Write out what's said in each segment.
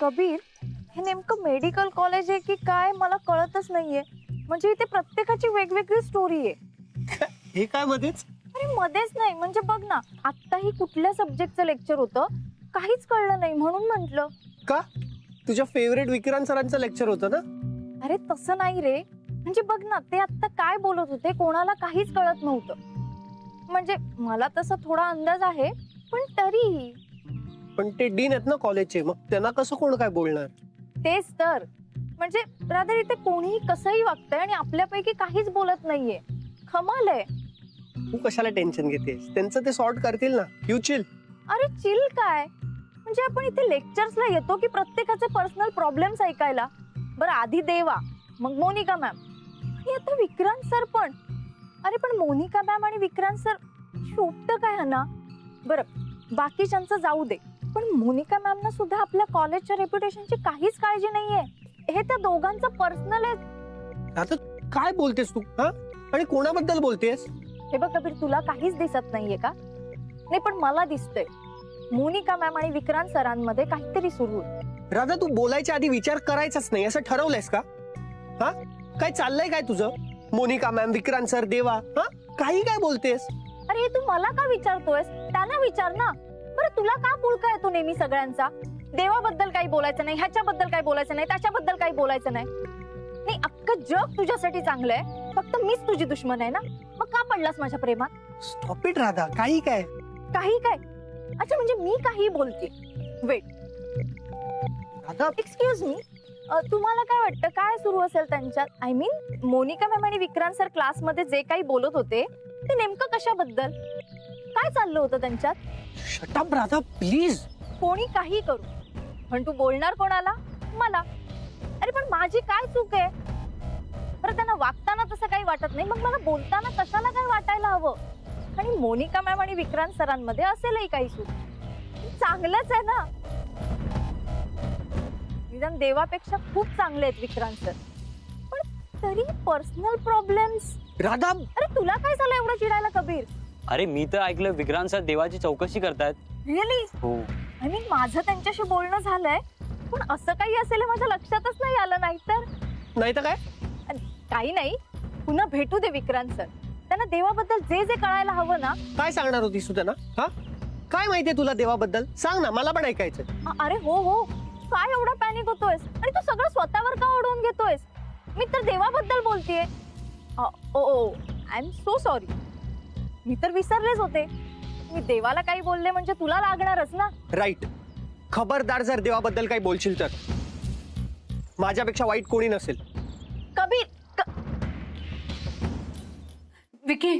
कबीर, हे नेमकं medical college आहे की काय मला कळतच नाहीये. म्हणजे इथे प्रत्येकाची वेगवेगळी स्टोरी आहे. हे काय मध्येच? अरे मध्येच नाही, म्हणजे बघ ना, आत्ताही कुठल्या सब्जेक्टचं लेक्चर होतं काहीच कळलं नाही म्हणून म्हंटल. का? तुझ्या फेवरेट विक्रांत सरांचं लेक्चर होतं ना? अरे तसं नाही रे, म्हणजे बघ ना, ते आता काय बोलत होते कोणाला काहीच कळत नव्हतं. म्हणजे मला तसा थोडा अंदाज आहे, पण तरीही. पण ते डीन आहेत ना कॉलेजचे, मग त्यांना कसं कोण काय बोलणार? तेच तर, म्हणजे रादर इथे कोणीही कसंही वागतंय आणि आपल्यापैकी काहीच बोलत नाहीये. कमाल आहे. तू कशाला टेन्शन घेतेस? त्यांचं ते सॉर्ट करतील ना. You chill. अरे चिल काय, म्हणजे आपण इथे लेक्चर्सला येतो की प्रत्येकाचे पर्सनल प्रॉब्लेम्स ऐकायला? बरं, आधी देवा, मग मोनिका मॅम आणि आता विक्रांत सर पण. अरे पण मोनिका मॅम आणि विक्रांत सर शोभतं काय ह्यांना? बरं, बाकीच्यांचं जाऊ दे, पण मोनिका मॅम ना सुद्धा आपल्या कॉलेजच्या रेप्युटेशनची काहीच काळजी नाहीये. हे त्या दोघांचं पर्सनल आहे. आता काय बोलतेस तू? हा, आणि कोणाबद्दल बोलतेस? हे बघ कबीर, तुला काहीच दिसत नाहीये का? नाही पण मला दिसतंय. मोनिका मॅम आणि विक्रांत सरांमध्ये काहीतरी सुरू आहे. राधा, तू बोलायच्या आधी विचार करायचाच नाही असं ठरवलंयस का? हा, काय चाललंय काय तुझं? मोनिका मॅम, विक्रांत सर, देवा, हा काही काय बोलतेस? अरे तू मला का विचारतोयस? त्यांना विचार ना. बरं, तुला का पुळका येतो नेहमी सगळ्यांचा? देवाबद्दल काही बोलायचं नाही, ह्याच्याबद्दल काही बोलायचं नाही, त्याच्याबद्दल काही बोलायचं नाही. नाही, अख्खं जग तुझ्यासाठी चांगलं आहे, फक्त मीच तुझी दुश्मन आहे ना. मग का पडलास माझ्या प्रेमात? Stop it Radha. काही काय? काही काय? अच्छा, म्हणजे मी काही बोलते. वेट, राधा, एक्सक्यूज मी, तुम्हाला काय वाटतं काय सुरू असेल त्यांच्यात? आय मीन, मोनिका मॅम आणि विक्रांत सर क्लासमध्ये जे काही बोलत होते ते नेमकं कशाबद्दल? काय चाललं होतं त्यांच्यात? Shut up Radha, please. कोणी काही करू, पण तू बोलणार कोणाला? मला. अरे पण माझी काय चूक आहे? बरं, त्यांना वागताना तसं काही वाटत नाही, मग मला बोलताना कशाला काय वाटायला हवं? आणि मोनिका मॅम आणि विक्रांत सरांमध्ये असेलही काही चूक, चांगलंच आहे ना. निदान देवापेक्षा खूप चांगले आहेत विक्रांत सर, पण तरी पर्सनल प्रॉब्लेम्स. राधा, अरे तुला काय झालं एवढं चिडायला कबीर? अरे मी तर ऐकलं विक्रांत सर देवाची चौकशी करतायत. रिअली? हो. आय मीन, माझं त्यांच्याशी बोलणं झालंय, पण असं काही असेल माझ्या लक्षातच नाही आलं. नाही तर काय? काही नाही, पुन्हा भेटू दे विक्रांत सर. त्यांना देवाबद्दल जे जे कळायला हवं ना. काय सांगणार होतीस तू त्यांना? हा, काय माहितीये तुला देवाबद्दल? सांग ना, मला पण ऐकायचं. अरे हो हो, काय एवढा पॅनिक होतोयस आणि तू सगळं स्वतःवर का ओढवून घेतोयस? मी तर देवाबद्दल बोलतेय. ओ आय एम सो सॉरी, मी तर विसरलेच होते. मी देवाला काही बोलले म्हणजे तुला लागणारच ना. राईट. खबरदार जर देवाबद्दल काही बोलशील तर. माझ्यापेक्षा वाईट कोणी नसेल. कबीर, विकी,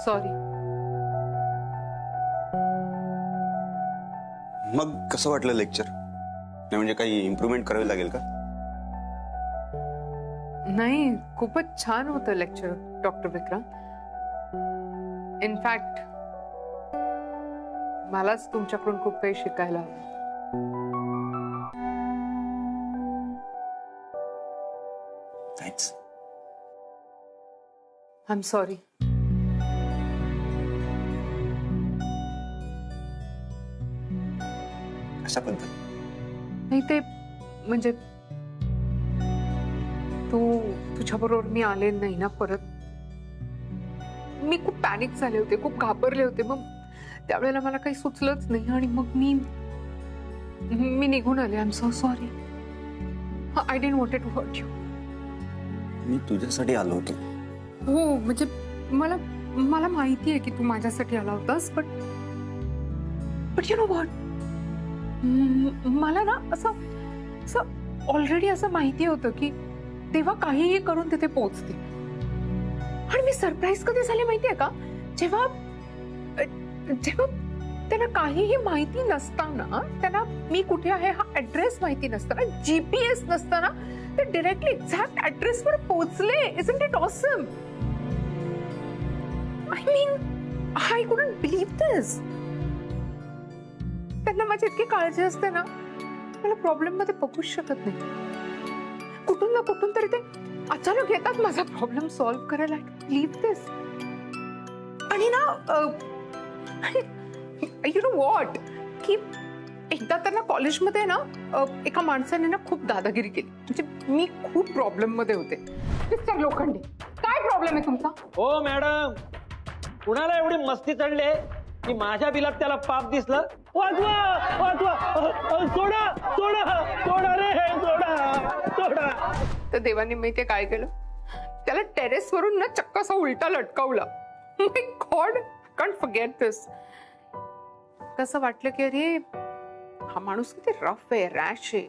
सॉरी. मग कसं वाटलं लेक्चर? नाही म्हणजे काही इम्प्रूव्हमेंट करावी लागेल का? नाही, खूपच छान होतं लेक्चर डॉक्टर विक्रम. इनफॅक्ट मलाच तुमच्याकडून खूप काही शिकायला हवं. थँक्स. I am sorry. कशाबद्दल? नाही, ते म्हणजे तुझ्याबरोबर मी आले नाही ना परत. मी खूप पॅनिक झाले होते, खूप घाबरले होते. मग त्यावेळेला मला काही सुचलंच नाही आणि मग मी निघून आले. I am so sorry. I didn't want to hurt you. मी तुझ्यासाठी आलो होतो. हो, म्हणजे मला माहिती आहे की तू माझ्यासाठी आला होतास, बट यू नो व्हॉट, मला ना असं ऑलरेडी असं माहिती होतं की तेव्हा काहीही करून तिथे पोहोचते. आणि मी सरप्राईज कधी झाले माहितीये का? जेव्हा त्यांना काहीही माहिती नसताना, त्यांना मी कुठे आहे हा ऍड्रेस माहिती नसताना, GPS नसताना ते डायरेक्टली एक्झॅक्ट ऍड्रेसवर पोहोचले. Isn't it awesome? I mean, I couldn't believe this. त्यांना माझी इतकी काळजी असते ना, मला प्रॉब्लेम मध्ये बघूच शकत नाही. कुठून ना कुठून तरी ते अचानक येतात माझा प्रॉब्लेम सॉल्व्ह करायला. लीव्ह दिस. आणि ना यू नो व्हॉट, की एकदा तर ना कॉलेजमध्ये ना एका माणसाने ना खूप दादागिरी केली. म्हणजे मी खूप प्रॉब्लेम मध्ये होते. मिस्टर लोखंडे, काय प्रॉब्लेम आहे तुमचा? हो मॅडम, कुणाला एवढी मस्ती चढली की माझ्या बिलात त्याला पाप दिसलं. वाचवा वाचवा, सोडा सोडा सोडा रे, सोडा सोडा. तर देवाने माहितीये काय केलं, त्याला टेरेस वरून ना चक्क असा उलटा लटकावला. माय गॉड, कांट फॉरगेट दिस. कसं वाटलं की अरे हा माणूस किती रफ आहे, रॅश आहे.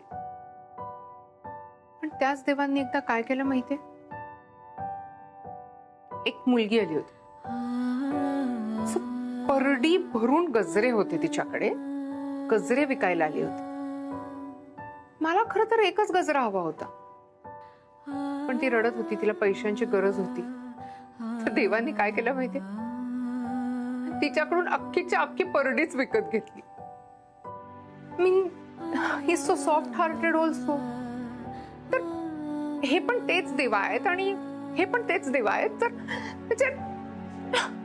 पण त्याच देवांनी एकदा काय केलं माहितीये, एक मुलगी आली होती. परडी भरून गजरे होते तिच्याकडे, गजरे विकायला आली होती. मला खरं तर एकच गजरा हवा होता, पण ती रडत होती, तिला पैशांची गरज होती. तर देवाने काय केलं माहितीये, तिच्याकडून अख्खीच्या अख्खी परडीच विकत घेतली. Mean he so soft hearted also. तर हे पण तेच देवा आहेत आणि हे पण तेच देवा आहेत. तर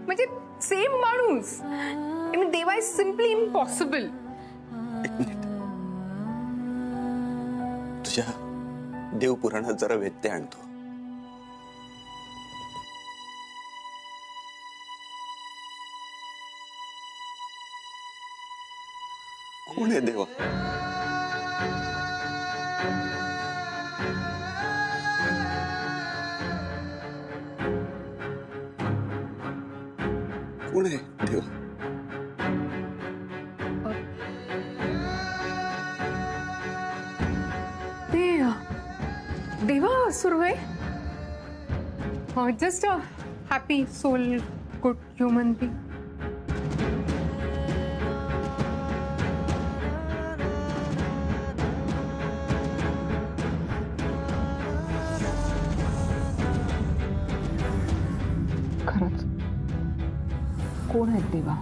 म्हणजे सेम माणूस. देवा इज सिम्पली इम्पॉसिबल. तुझ्या देवपुराणात जरा व्यत्यय आणतो. कोण आहे देवा? कोण आहे Deva? Deva Surve, just a happy soul, good human being. खरंच कोण आहेत देवा?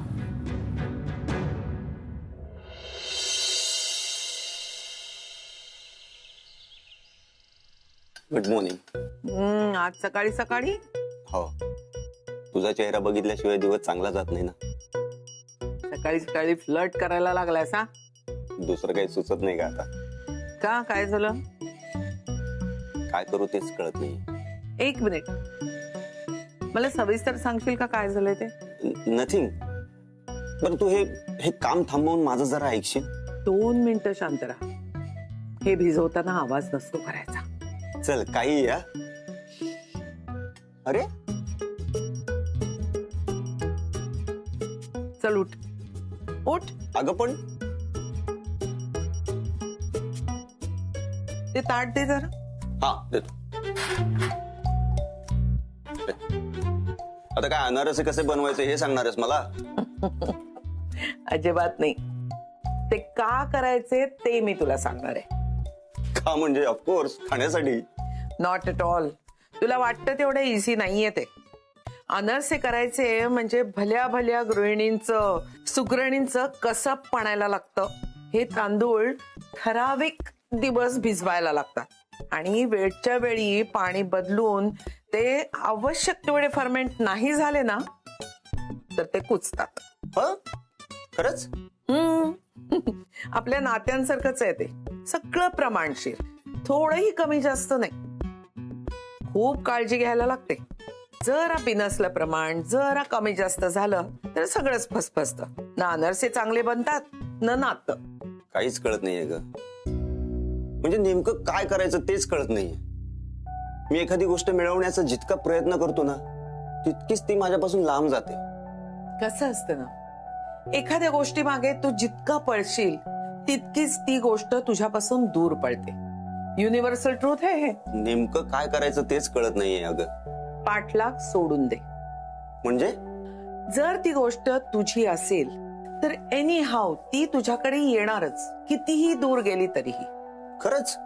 Good morning. आज सकाळी सकाळी? हो, तुझा चेहरा बघितल्याशिवाय दिवस चांगला जात नाही ना. सकाळी सकाळी फ्लर्ट करायला लागलायस हा? दुसरं काही सुचत नाही का आता? का, काय झालं? काय करू तेच कळत नाही. एक मिनिट, मला सविस्तर सांगशील का काय झालंय ते? नथिंग. बरं, तू हे काम थांबवून माझं जरा ऐकशील? 2 मिनिटं शांत राहा. हे भिजवताना आवाज नसतो करायचा. चल, काही या. अरे चल उठ उठ. अगं पण ते ताट दे जरा. हा, देतो. आता काय अनारसे कसे बनवायचे हे सांगणारच मला? अजिबात नाही. ते का करायचे ते मी तुला सांगणार आहे. का म्हणजे? ऑफकोर्स खाण्यासाठी. Not at all. तुला वाटतं तेवढं इझी नाहीये ते. अनारसे करायचे म्हणजे भल्या भल्या गृहिणींचं, सुगरणींचं कसं पणायला लागतं. हे तांदूळ ठराविक दिवस भिजवायला लागतात आणि वेळच्या वेळी पाणी बदलून ते आवश्यक तेवढे फर्मेंट नाही झाले ना तर ते कुचतात. खरंच? आपल्या नात्यांसारखंच आहे ते. सगळं प्रमाणशीर, थोडंही कमी जास्त नाही. खूप काळजी घ्यायला लागते. जरा बिनसलं प्रमाण, जरा कमी जास्त झालं तर सगळंच फसफसतं. ना अनारसे चांगले बनतात ना नातं. काहीच कळत नाहीये ग. म्हणजे नेमकं काय करायचं तेच कळत नाहीये. मी एखादी गोष्ट मिळवण्याचा जितका प्रयत्न करतो ना तितकीच ती माझ्यापासून लांब जाते. कसं असतं ना, एखाद्या गोष्टी मागे तू जितका पळशील तितकीच ती गोष्ट तुझ्यापासून दूर पळते. युनिव्हर्सल ट्रूथ आहे हे. नेमकं काय करायचं तेच कळत नाहीये अगं. पाठलाग सोडून दे. म्हणजे जर ती गोष्ट तुझी असेल तर एनी हाव ती तुझ्याकडे येणारच, कितीही दूर गेली तरीही. खरंच?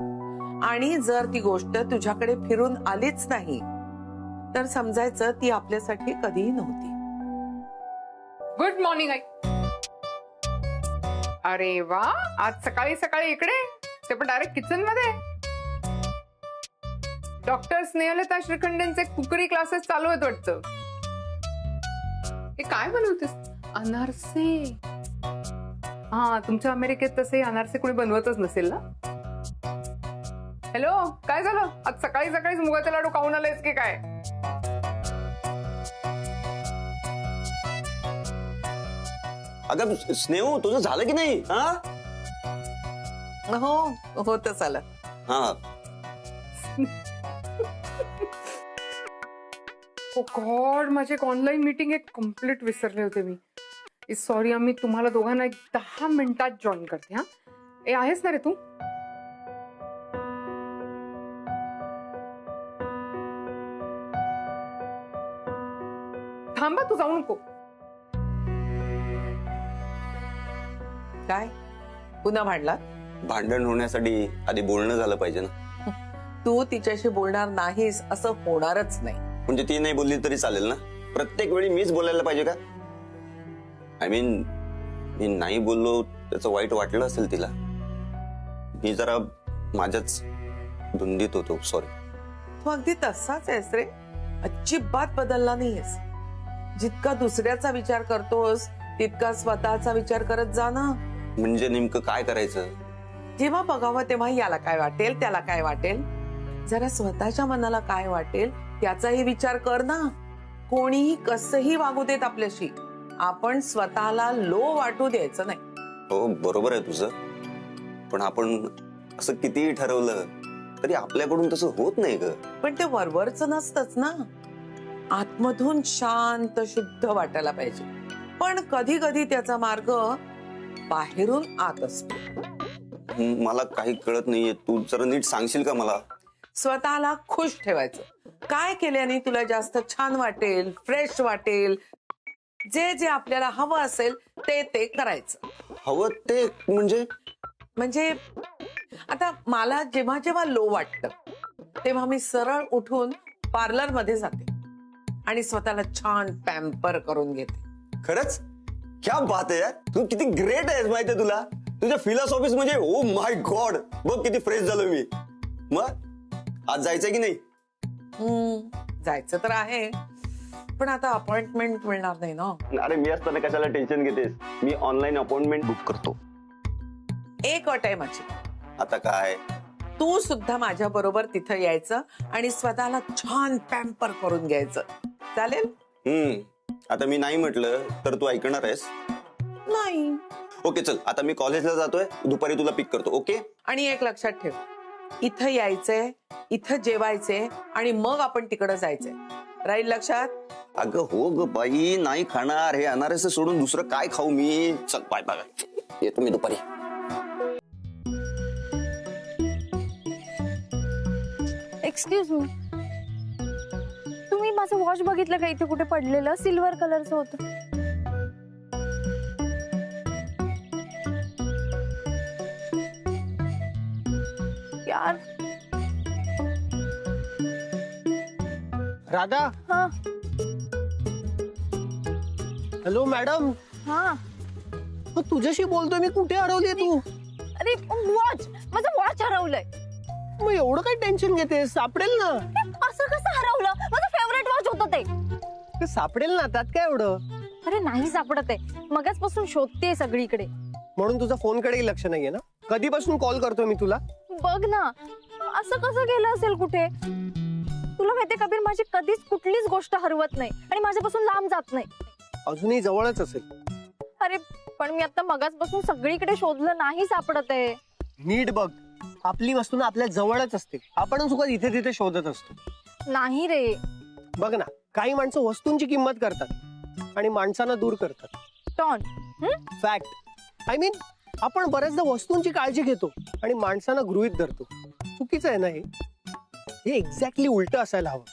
आणि जर ती गोष्ट तुझ्याकडे फिरून आलीच नाही तर समजायचं ती आपल्यासाठी कधीही नव्हती. Good morning I. अरे वा, आज सकाळी सकाळी इकडे, ते पण डायरेक्ट किचन मध्ये. डॉक्टर स्नेहलता श्रीखंडेंचे कुकरी क्लासेस चालू आहेत वाटतं. हे काय बनवतेस? अनारसे. हा, तुमच्या अमेरिकेत तसे अनारसे कोणी बनवतच नसेल ना. हॅलो, काय झालं? आज सकाळी सकाळीच मुगाचे लाडू खाऊन आलेस की काय? अगं स्नेहू, तुझं झालं की नाही? हा हो होतच आलं. हा. ओ गॉड, माझी एक ऑनलाईन मीटिंग एक कम्प्लीट विसरले होते मी. सॉरी, आम्ही तुम्हाला दोघांना एक 10 मिनिटात जॉईन करते. हा, ए आहेस ना रे तू? थांबा, तू जाऊ नको. काय पुन्हा भांडला? भांडण होण्यासाठी आधी बोलणं झालं पाहिजे ना. तू तिच्याशी बोलणार नाहीस असं होणारच नाही. म्हणजे ती नाही बोलली तरी चालेल ना? प्रत्येक वेळी मीच बोलायला पाहिजे का? आय मीन, मी नाही बोललो त्याचं वाईट वाटलं असेल तिला. मी जरा माझ्याच धुंदीत होतो. सॉरी. तू अगदी तसाच आहेस रे, अजिबात बदलला नाहीयेस. जितका दुसऱ्याचा विचार करतोस तितका स्वतःचा विचार करत जा ना. म्हणजे नेमकं काय करायचं? जेव्हा बघावं तेव्हा याला काय वाटेल, त्याला काय वाटेल. जरा स्वतःच्या मनाला काय वाटेल त्याचाही विचार कर ना. कोणीही कसंही वागू देत आपल्याशी, आपण स्वतःला लो वाटू द्यायचं नाही. हो, बरोबर आहे तुझं. पण आपण असं कितीही ठरवलं तरी आपल्याकडून तसं होत नाही ग. पण ते वरवरचं नसतंच ना. आतमधून शांत शुद्ध वाटायला पाहिजे. पण कधी कधी त्याचा मार्ग बाहेरून आत असतो. मला काही कळत नाहीये. तू जरा नीट सांगशील का मला? स्वतःला खुश ठेवायचं. काय केल्याने तुला जास्त छान वाटेल, फ्रेश वाटेल, जे जे आपल्याला हवं असेल ते ते करायचं. हवं ते म्हणजे आता मला जेव्हा जेव्हा लो वाटतं तेव्हा मी सरळ उठून पार्लर मध्ये जाते आणि स्वतःला छान पॅम्पर करून घेते. खरंच? क्या बात आहे यार. तू किती ग्रेट आहेस माहितीये तुला. तुझ्या फिलॉसॉफीज म्हणजे ओ माय गॉड. बघ किती फ्रेश झालो मी. मग आज जायचंय की नाही? जायचं तर आहे, पण आता अपॉइंटमेंट मिळणार नाही ना. अरे मी असताना कशाला टेन्शन घेतेस? मी ऑनलाईन अपॉइंटमेंट बुक करतो. एक अट आहे माझी. आता काय? तू सुद्धा माझ्या बरोबर तिथं यायचं आणि स्वतःला छान पॅम्पर करून घ्यायचं. चालेल? आता मी नाही म्हटलं तर तू ऐकणार आहेस? नाही. ओके चल, आता मी कॉलेजला जातोय. दुपारी तुला पिक करतो. ओके? आणि एक लक्षात ठेव, इथं यायचंय, इथं जेवायचंय आणि मग आपण तिकडं जायचंय. राहील लक्षात? अगं हो ग बाई, नाही खाणार. हे अनारसे सोडून दुसरं काय खाऊ मी? चल बाय बाय. येतो मी दुपारी. एक्सक्यूज मी, तुम्ही माझं वॉच बघितलं का? इथे कुठे पडलेलं सिल्वर कलरचं होतं. यार. राधा. हा हॅलो मॅडम. हा. तुझ्याशी बोलतोय मी. कुठे हरवली तू? अरे वॉच, माझं वॉच हरवलंय. मग एवढं काय टेन्शन घेते? सापडेल ना. असं कसं हरवलं? माझं फेवरेट वॉच होतं ते. ते सापडेल ना, त्यात काय एवढं? अरे नाही सापडत आहे. मगाचपासून शोधतेय सगळीकडे. म्हणून तुझा फोनकडेही लक्ष नाहीये ना? कधीपासून कॉल करतोय मी तुला? बघ ना, असं कसं गेलं असेल कुठे? तुला माहितीये कबीर, माझी कधीच कुठलीच गोष्ट हरवत नाही आणि माझ्यापासून लांब जात नाही. अजूनही जवळच असेल. अरे पण मी आता मगाचपासून सगळीकडे शोधलं, नाही सापडत आहे. नीट बघ, आपली वस्तू ना आपल्या जवळच असते. आपण सुद्धा इथे तिथे शोधत असतो. नाही रे. बघ ना, काही माणसं वस्तूंची किंमत करतात आणि माणसांना दूर करतात. टॉन. फॅक्ट. आय मीन, आपण बऱ्याचदा वस्तूंची काळजी घेतो आणि माणसांना गृहीत धरतो. चुकीचं आहे ना हे? हे एक्झॅक्टली उलट असायला हवं.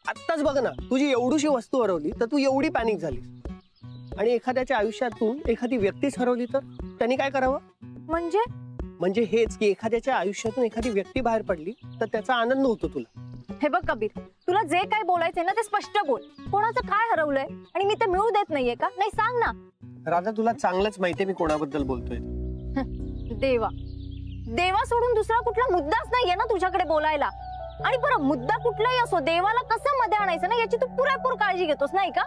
आत्ताच बघ ना, तुझी एवढीशी वस्तू हरवली तर तू एवढी पॅनिक झाली. आणि एखाद्याच्या आयुष्यातून एखादी व्यक्तीच हरवली तर त्यांनी काय करावं? म्हणजे हेच की एखाद्याच्या आयुष्यातून एखादी व्यक्ती बाहेर पडली तर त्याचा आनंद होतो तुला. हे बघ कबीर, तुला जे काय बोलायचंय ना ते स्पष्ट बोल. कोणाचं काय हरवलंय आणि मी ते मिळू देत नाहीये का? नाही सांग ना. राधा, तुला चांगलंच माहितीये मी कोणाबद्दल बोलतोय. देवा. देवा सोडून दुसरा कुठला मुद्दाच नाहीये ना तुझ्याकडे बोलायला. आणि बरं मुद्दा कुठलाही असो, देवाला कसं मध्ये आणायचं ना याची तू पुरेपूर काळजी घेतोस नाही का?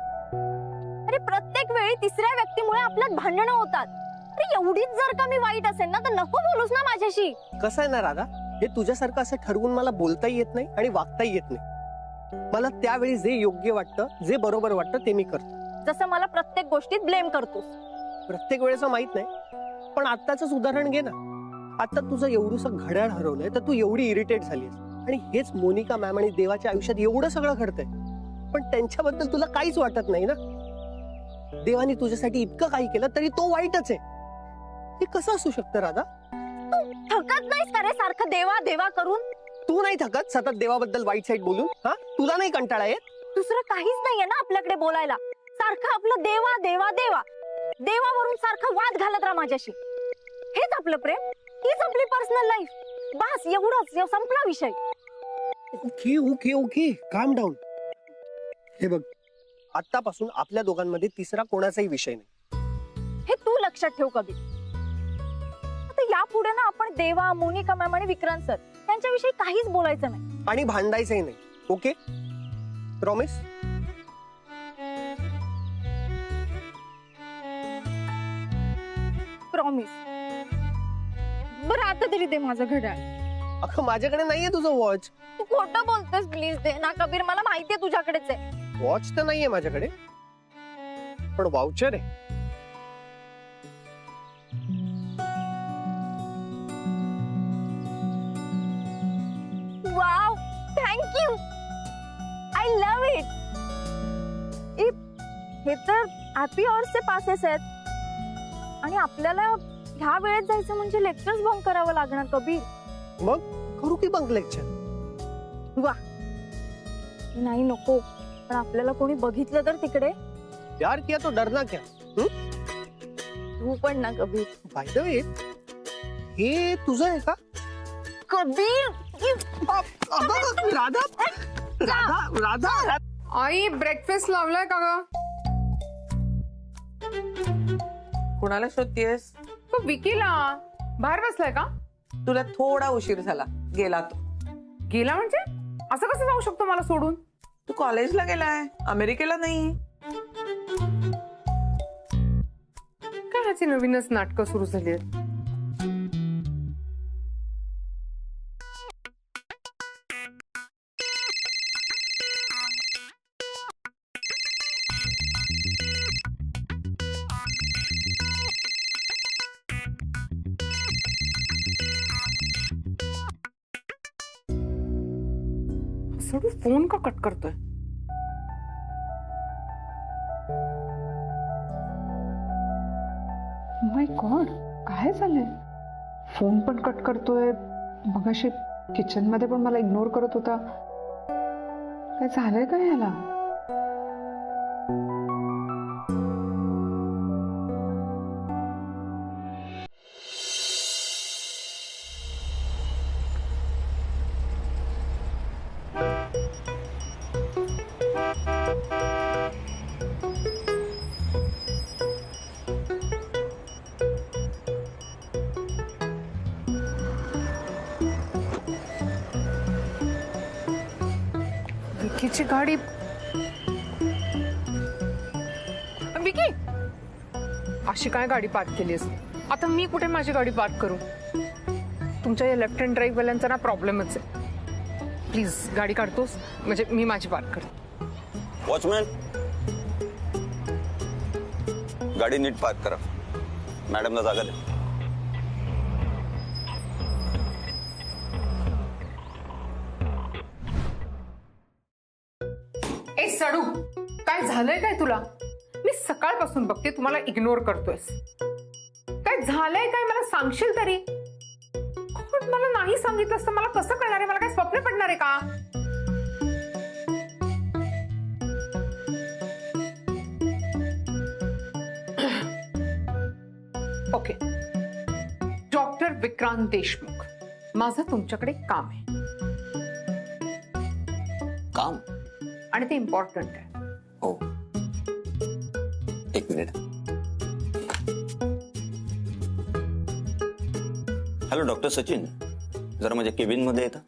अरे प्रत्येक वेळी तिसऱ्या व्यक्तीमुळे आपल्यात भांडणं होतात. अरे एवढीच जर का मी वाईट असेल ना तर नको बोलूस ना माझ्याशी. कसं आहे ना राधा, हे तुझ्यासारखं असं ठरवून मला बोलताही येत नाही आणि वागताही येत नाही. मला त्यावेळी जे योग्य वाटतं, जे बरोबर वाटतं ते मी करतो. जसं मला प्रत्येक गोष्टीत ब्लेम करतोस. प्रत्येक वेळेचं माहित नाही, पण आत्ताच उदाहरण घे ना. आता तुझं एवढंसं घड्याळ हरवलंय तर तू एवढी इरिटेट झालीस, आणि हेच मोनिका मॅम आणि देवाच्या आयुष्यात एवढं सगळं घडतंय, पण त्यांच्याबद्दल तुला काहीच वाटत नाही ना. देवाने तुझ्यासाठी इतकं काही केलं तरी तो वाईटच आहे. हे कसं असू शकतं राधा? तू थकत नाहीस का रे सारखं देवा देवा करून? तू नाही थकत सतत देवाबद्दल वाईट साईड बोलून? हा, तुला नाही कंटाळा येत? दुसरं काहीच नाहीये ना आपल्याकडे बोलायला. सारखं आपलं देवा देवा देवा देवावरून सारखं वाद घालत राहा माझ्याशी. हेच आपलं प्रेम, हीच आपली पर्सनल लाईफ. बस एवढंच, संपला विषय. ओके ओके ओके, काम डाऊन. हे बघ, आतापासून आपल्या दोघांमध्ये तिसरा कोणाचाही विषय नाही. हे तू लक्षात ठेव कबीर. आता यापुढे ना आपण देवा, मोनिका मॅम आणि विक्रांत सर यांच्याविषयी काहीच बोलायचं नाही आणि भांडायचंही नाही. Okay, promise? प्रॉमिस. बरं आता तरी दे माझं घड्याळ. अगं माझ्याकडे नाहीये तुझं वॉच. तू खोटं बोलतोस, प्लीज दे ना कबीर. मला माहितीये तुझ्याकडेच आहे. वॉच तर नाहीये माझ्याकडे, पण वाउचर आहे. Wow, thank you. I love it. हे तर हॅपी अवर्सचे पासेस आहेत आणि आपल्याला ह्या वेळेत जायचं म्हणजे लेक्चर्स बंक करावं लागणार कबीर. मग करू की बंक लेक्चर? वा, नाही नको. पण आपल्याला कोणी बघितलं तर तिकडे? प्यार किया तो डरना क्या? तू पण ना कबीर. बाय द वे, हे तुझं आहे का? कबीर राधा राधा राधा, आई ब्रेकफास्ट लावलाय का ग? कुणाला शोधतेस? तो विकीला. बाहेर बसलाय का? तुला थोडा उशीर झाला, गेला तो. गेला म्हणजे? असं कसं जाऊ शकतो मला सोडून? तू कॉलेजला गेलाय, अमेरिकेला नाही. काय ह्याची नवीनच नाटकं सुरू झाली आहेत. सडू फोन का कट करतोय? माय गॉड, काय झालंय? फोन पण कट करतोय. मगाशी किचन मध्ये पण मला इग्नोर करत होता. काय झालंय का ह्याला? विकीची गाडी. विकी, अशी काय गाडी पार्क केलीस? आता मी कुठे माझी गाडी पार्क करू? तुमच्या या लेफ्ट हँड ड्राईव्ह वाल्यांचा ना प्रॉब्लेमच आहे. प्लीज गाडी काढतोस म्हणजे मी माझी पार्क करतो. वॉचमॅन, गाडी नीट पार्क करा. मॅडमला जागा द्या. ए सडू, काय झालंय काय तुला? मी सकाळपासून बघते तुम्हाला इग्नोर करतोयस. काय झालंय काय मला सांगशील तरी? पण मला नाही सांगितलंस तर मला कसं कळणार आहे? मला काय स्वप्न पडणार आहे का? ओके, डॉक्टर विक्रांत देशमुख, माझं तुमच्याकडे काम आहे काम? आणि ते इम्पॉर्टंट आहे. हो, एक मिनिट. हॅलो डॉक्टर सचिन, जरा माझ्या केबिन मध्ये येतं.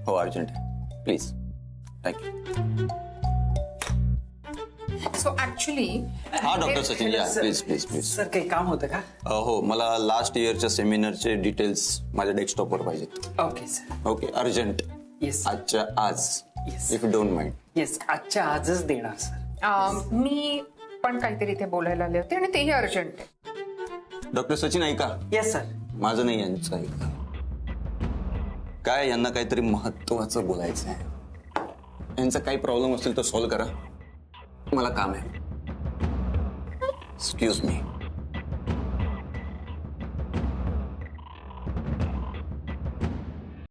हो अर्जंट आहे प्लीज थँक्यू सो ऍक्च्युली हा डॉक्टर सचिन या प्लीज प्लीज प्लीज सर काही काम होतं का? हो मला लास्ट इयरच्या सेमिनारचे डिटेल्स माझ्या डेस्कटॉपवर पाहिजेत okay sir. Okay urgent yes आजच्या आज Yes. If you don't mind yes, आजच्या आजच देणार सर. मी पण काहीतरी इथे बोलायला आले होते आणि तेही अर्जंट आहे. डॉक्टर सचिन ऐका येस सर. माझं नाही यांचं ऐका काय यांना काहीतरी महत्वाचं बोलायचं आहे यांचा काही प्रॉब्लेम असेल तर सॉल्व्ह करा मला काम आहे एक्सक्यूज मी